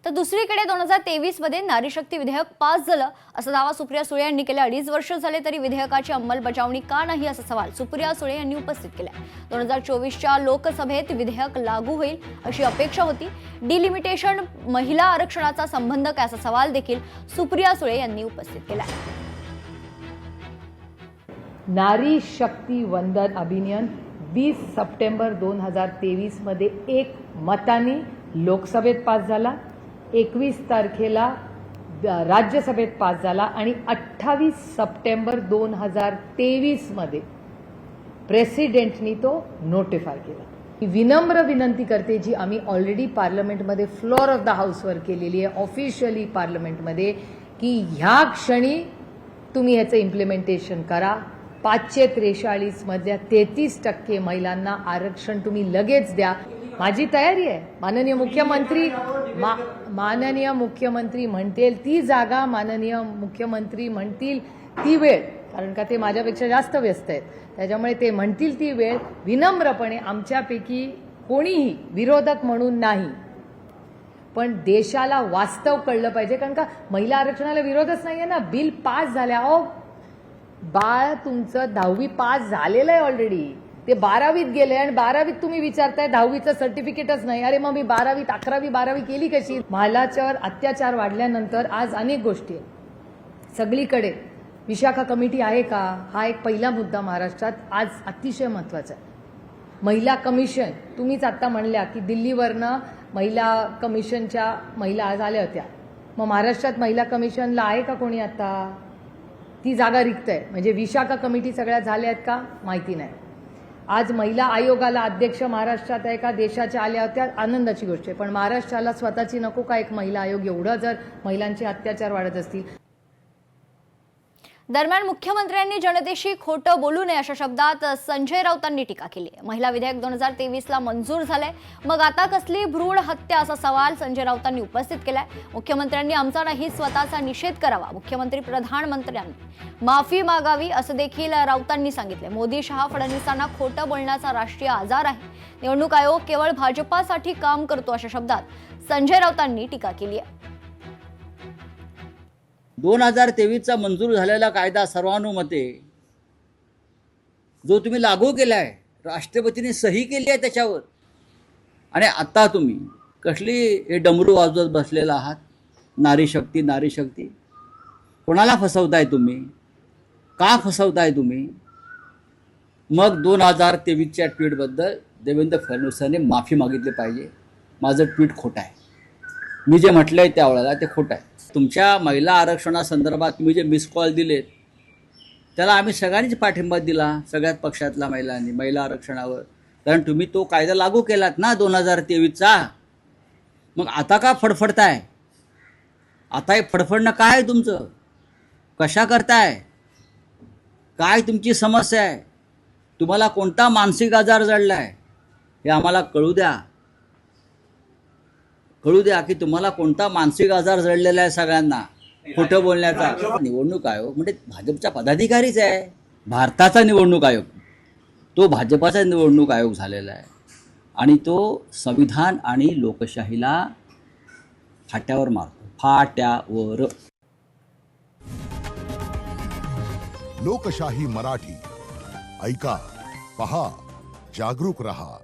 तर दुसरीकडे 2023 मध्ये नारी शक्ती विधेयक पास झालं असा दावा सुप्रिया सुळे यांनी केला। 2.5 वर्ष झाले तरी विधेयकाची अंमलबजावणी का नाही असा सवाल सुप्रिया सुळे यांनी उपस्थित केला। 2024च्या लोकसभेत विधेयक लागू होईल अशी अपेक्षा होती। डिलिमिटेशन महिला आरक्षणाचा संबंध काय असा सवाल देखील सुप्रिया सुळे यांनी उपस्थित केला। नारी शक्ती वंदन अभियान 20 सप्टेंबर 2023 मध्ये एक मताने लोकसभेत पास झाला, 21 तारखेला राज्यसभेत पास झाला आणि 28 सप्टेंबर 2023 मध्ये प्रेसिडेंटनी तो नोटिफाय केला। विनम्र विनंती करते जी आम्ही ऑलरेडी पार्लमेंटमध्ये फ्लोअर ऑफ द हाऊसवर केलेली आहे, ऑफिशियली पार्लमेंटमध्ये, की ह्या क्षणी तुम्ही ह्याचं इम्प्लिमेंटेशन करा। 543 मधल्या 33% महिलांना आरक्षण तुम्ही लगेच द्या। माझी तयारी आहे। माननीय मुख्यमंत्री म्हणतील ती जागा, माननीय मुख्यमंत्री म्हणतील ती वेळ, कारण का ते माझ्यापेक्षा जास्त व्यस्त आहेत, त्याच्यामुळे ते म्हणतील ती वेळ विनम्रपणे आमच्यापैकी कोणीही विरोधक म्हणून नाही, पण देशाला वास्तव कळलं पाहिजे, कारण का महिला आरक्षणाला विरोधच नाहीये ना। बिल पास झाल्या, अहो बाळ तुमचं 10वी पास झालेलं आहे ऑलरेडी, ते 12वीत गेले आणि 12वीत तुम्ही विचारताय 10वीचं सर्टिफिकेटच नाही। अरे मग मी 12वीत 11वी 12वी केली कशी? महिलांच्यावर अत्याचार वाढल्यानंतर आज अनेक गोष्टी आहेत सगळीकडे। विशाखा कमिटी आहे का? हा एक पहिला मुद्दा महाराष्ट्रात आज अतिशय महत्त्वाचा आहे। महिला कमिशन, तुम्हीच आता म्हणल्या की दिल्लीवरनं महिला कमिशनच्या महिला आज आल्या होत्या, मग महाराष्ट्रात महिला कमिशनला आहे का कोणी? आता ती जागा रिक्त आहे, म्हणजे विशाखा कमिटी सगळ्या झाल्या आहेत का माहिती नाही। आज महिला आयोगाला अध्यक्ष महाराष्ट्रात आहे का? देशाच्या आल्या होत्या, आनंदाची गोष्ट आहे, पण महाराष्ट्राला स्वतःची नको का एक महिला आयोग? एवढं जर महिलांचे अत्याचार वाढत असतील। दरम्यान मुख्यमंत्र्यांनी जनतेशी खोटं बोलू नये अशा शब्दात संजय राऊतांनी टीका केली। महिला विधेयक 2023ला मंजूर झालंय, मग आता कसली भ्रूण हत्या असा सवाल संजय राऊतांनी उपस्थित केलाय। मुख्यमंत्र्यांनी आमचा नाही स्वतःचा निषेध करावा, मुख्यमंत्री प्रधानमंत्र्यांनी माफी मागावी असं देखील राऊतांनी सांगितले। मोदी शहा फडणवीसांना खोटं बोलण्याचा राष्ट्रीय आजार आहे, निवडणूक आयोग केवळ भाजपासाठी काम करतो अशा शब्दात संजय राऊतांनी टीका केली आहे। 2023चा मंजूर झालेला कायदा सर्वानुमते जो तुम्ही लागू केलाय, राष्ट्रपतींनी सही केली आहे त्याच्यावर, आणि आता तुम्ही कसली हे डमरू वाजवत बसलेला आहात? नारी शक्ती, नारी शक्ती, कोणाला फसवताय तुम्ही? का फसवताय तुम्ही? मग 2023च्या ट्विटबद्दल देवेंद्र फडणवीसांनी माफी मागितली पाहिजे। माझं ट्विट खोटं आहे, मी जे म्हटलंय त्यावेळेला ते खोटं आहे। तुमच्या महिला आरक्षणासंदर्भात तुम्ही जे मिस कॉल दिलेत त्याला आम्ही सगळ्यांनीच पाठिंबा दिला, सगळ्याच पक्षातल्या महिलांनी महिला आरक्षणावर, कारण तुम्ही तो कायदा लागू केलात ना 2023चा। मग आता का फडफडताय? आता हे फडफडणं काय आहे तुमचं? कशा करताय? काय तुमची समस्या आहे? तुम्हाला कोणता मानसिक आजार जडलाय हे आम्हाला कळू द्या, कळू द्या की तुम्हाला कोणता मानसिक आजार जडलेला आहे सगळ्यांना खोटं बोलण्याचा। निवडणूक आयोग म्हणजे भाजपचा पदाधिकारीच आहे, भारताचा निवडणूक आयोग, तो भाजपाचा निवडणूक आयोग झालेला आहे, आणि तो संविधान आणि लोकशाहीला फाट्यावर मारतो, फाट्यावर। लोकशाही मराठी ऐका, पहा, जागरूक रहा।